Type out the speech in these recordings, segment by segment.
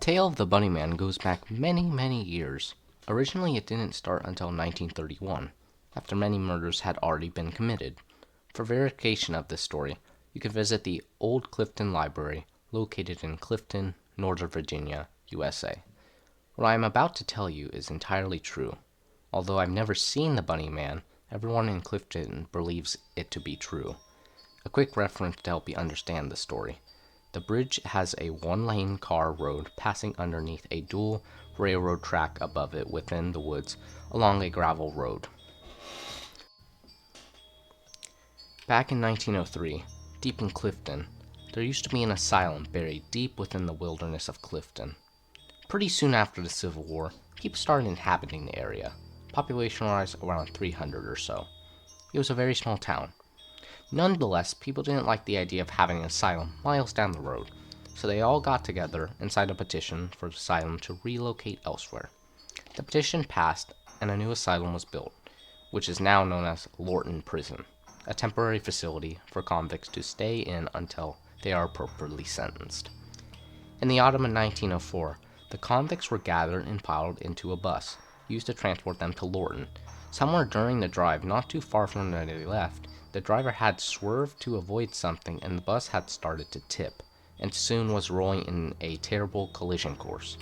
tale of the Bunny Man goes back many, many years. Originally, it didn't start until 1931, after many murders had already been committed. For verification of this story, you can visit the Old Clifton Library, located in Clifton, Northern Virginia, USA. What I am about to tell you is entirely true. Although I've never seen the Bunny Man, everyone in Clifton believes it to be true. A quick reference to help you understand the story. The bridge has a one-lane car road passing underneath a dual railroad track above it within the woods along a gravel road. Back in 1903, deep in Clifton, there used to be an asylum buried deep within the wilderness of Clifton. Pretty soon after the Civil War, people started inhabiting the area, population-wise around 300 or so. It was a very small town. Nonetheless, people didn't like the idea of having an asylum miles down the road, so they all got together and signed a petition for the asylum to relocate elsewhere. The petition passed, and a new asylum was built, which is now known as Lorton Prison, a temporary facility for convicts to stay in until they are appropriately sentenced. In the autumn of 1904, the convicts were gathered and piled into a bus, used to transport them to Lorton. Somewhere during the drive, not too far from where they left, the driver had swerved to avoid something and the bus had started to tip, and soon was rolling in a terrible collision course.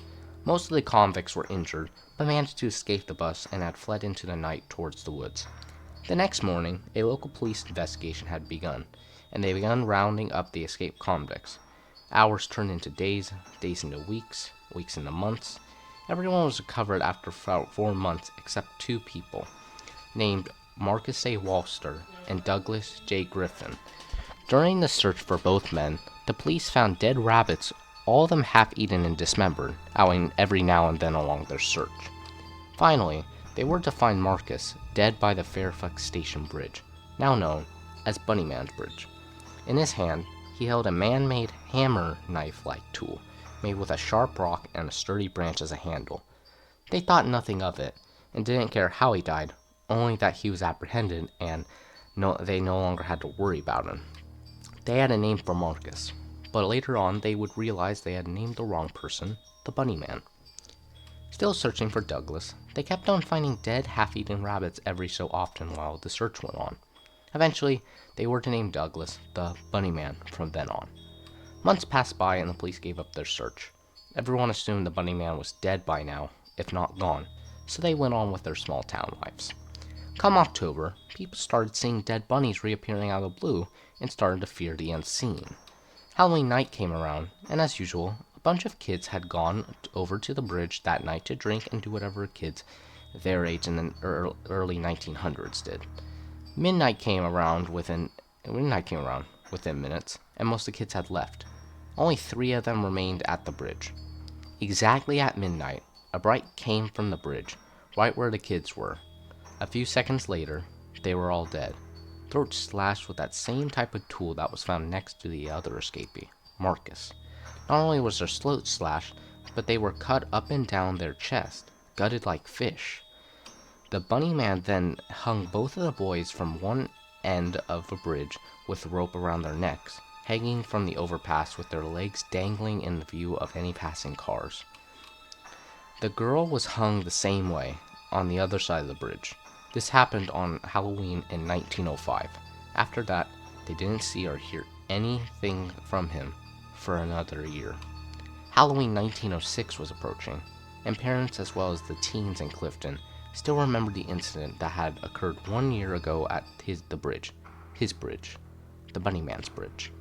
Most of the convicts were injured, but managed to escape the bus and had fled into the night towards the woods. The next morning, a local police investigation had begun, and they began rounding up the escaped convicts. Hours turned into days, days into weeks, weeks into months. Everyone was recovered after about 4 months except 2 people, named Marcus A. Walster and Douglas J. Griffin. During the search for both men, the police found dead rabbits, all of them half-eaten and dismembered, out every now and then along their search. Finally, they were to find Marcus dead by the Fairfax Station Bridge, now known as Bunny Man's Bridge. In his hand, he held a man-made hammer knife-like tool, made with a sharp rock and a sturdy branch as a handle. They thought nothing of it, and didn't care how he died, only that he was apprehended and they no longer had to worry about him. They had a name for Marcus, but later on they would realize they had named the wrong person, the Bunny Man. Still searching for Douglas, they kept on finding dead, half-eaten rabbits every so often while the search went on. Eventually, they were to name Douglas the Bunny Man from then on. Months passed by and the police gave up their search. Everyone assumed the Bunny Man was dead by now, if not gone, so they went on with their small town lives. Come October, people started seeing dead bunnies reappearing out of the blue and started to fear the unseen. Halloween night came around, and as usual, a bunch of kids had gone over to the bridge that night to drink and do whatever kids their age in the early 1900s did. Midnight came around within minutes, and most of the kids had left. Only 3 of them remained at the bridge. Exactly at midnight, a bright came from the bridge, right where the kids were. A few seconds later, they were all dead, throats slashed with that same type of tool that was found next to the other escapee, Marcus. Not only was their throats slashed, but they were cut up and down their chest, gutted like fish. The Bunny Man then hung both of the boys from one end of the bridge with a rope around their necks, hanging from the overpass with their legs dangling in the view of any passing cars. The girl was hung the same way, on the other side of the bridge. This happened on Halloween in 1905. After that, they didn't see or hear anything from him for another year. Halloween 1906 was approaching, and parents as well as the teens in Clifton still remembered the incident that had occurred 1 year ago at his bridge, the Bunny Man's Bridge.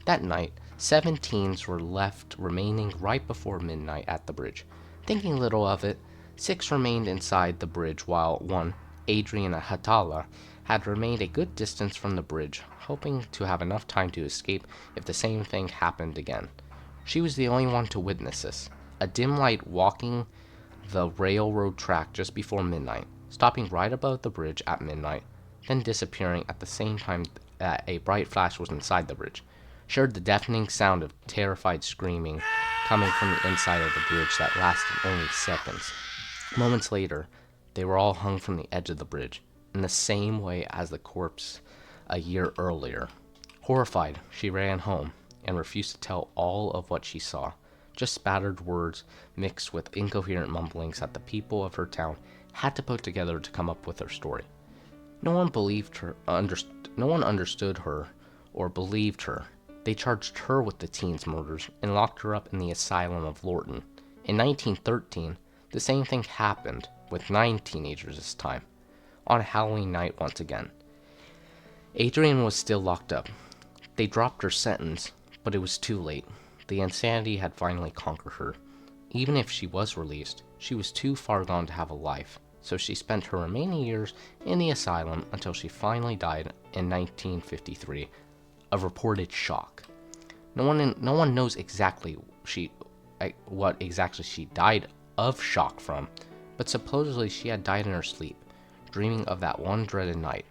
That night, 7 teens were left remaining right before midnight at the bridge. Thinking little of it, 6 remained inside the bridge while one, Adriana Hatala, had remained a good distance from the bridge, hoping to have enough time to escape if the same thing happened again. She was the only one to witness this, a dim light walking the railroad track just before midnight, stopping right above the bridge at midnight, then disappearing at the same time that a bright flash was inside the bridge. She heard the deafening sound of terrified screaming coming from the inside of the bridge that lasted only seconds. Moments later, they were all hung from the edge of the bridge, in the same way as the corpse a year earlier. Horrified, she ran home and refused to tell all of what she saw, just spattered words mixed with incoherent mumblings that the people of her town had to put together to come up with her story. No one believed her, no one understood her or believed her. They charged her with the teen's murders and locked her up in the asylum of Lorton. In 1913, the same thing happened with 9 teenagers this time, on Halloween night once again. Adrian was still locked up. They dropped her sentence, but it was too late. The insanity had finally conquered her. Even if she was released, she was too far gone to have a life, so she spent her remaining years in the asylum until she finally died in 1953 of reported shock. No one knows exactly what exactly she died of shock from, but supposedly she had died in her sleep, dreaming of that one dreaded night.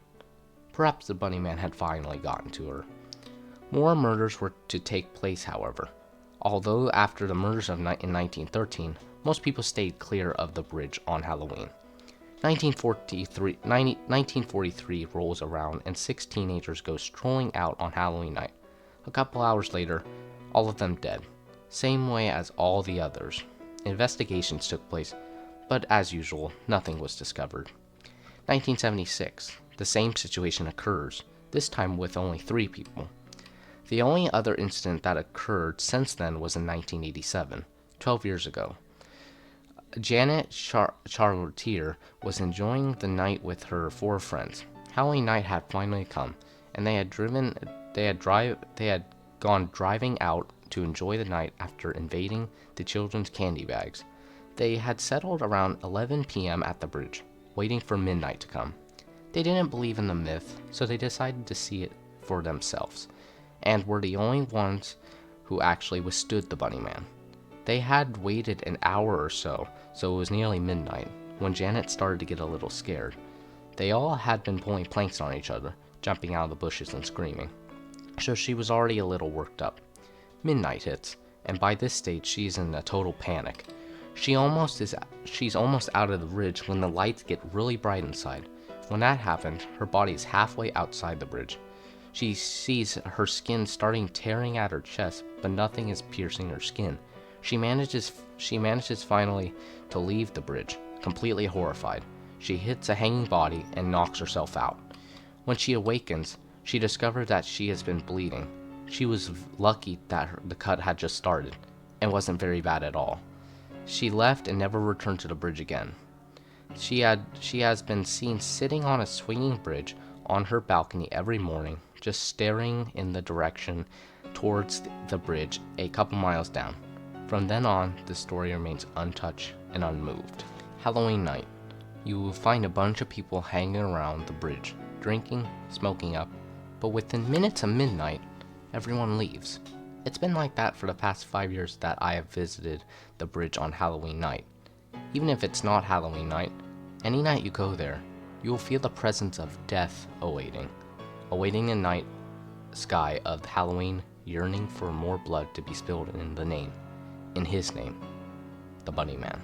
Perhaps the Bunny Man had finally gotten to her. More murders were to take place, however. Although after the murders in 1913, most people stayed clear of the bridge on Halloween. 1943 rolls around and 6 teenagers go strolling out on Halloween night. A couple hours later, all of them dead. Same way as all the others. Investigations took place, but as usual, nothing was discovered. 1976, the same situation occurs, this time with only 3 people. The only other incident that occurred since then was in 1987, 12 years ago. Janet Charlotier was enjoying the night with her 4 friends. Halloween night had finally come, and they had gone driving out to enjoy the night after invading the children's candy bags. They had settled around 11 p.m. at the bridge, waiting for midnight to come. They didn't believe in the myth, so they decided to see it for themselves, and were the only ones who actually withstood the Bunny Man. They had waited an hour or so it was nearly midnight, when Janet started to get a little scared. They all had been pulling planks on each other, jumping out of the bushes and screaming, so she was already a little worked up. Midnight hits, and by this stage she's in a total panic. She's almost out of the bridge when the lights get really bright inside. When that happens, her body is halfway outside the bridge. She sees her skin starting tearing at her chest, but nothing is piercing her skin. She manages finally to leave the bridge, completely horrified. She hits a hanging body and knocks herself out. When she awakens, she discovers that she has been bleeding. She was lucky that the cut had just started, and wasn't very bad at all. She left and never returned to the bridge again. She has been seen sitting on a swinging bridge on her balcony every morning, just staring in the direction towards the bridge a couple miles down. From then on, the story remains untouched and unmoved. Halloween night. You will find a bunch of people hanging around the bridge, drinking, smoking up, but within minutes of midnight, everyone leaves. It's been like that for the past 5 years that I have visited the bridge on Halloween night. Even if it's not Halloween night, any night you go there, you will feel the presence of death awaiting the night sky of Halloween, yearning for more blood to be spilled in his name, the Bunny Man.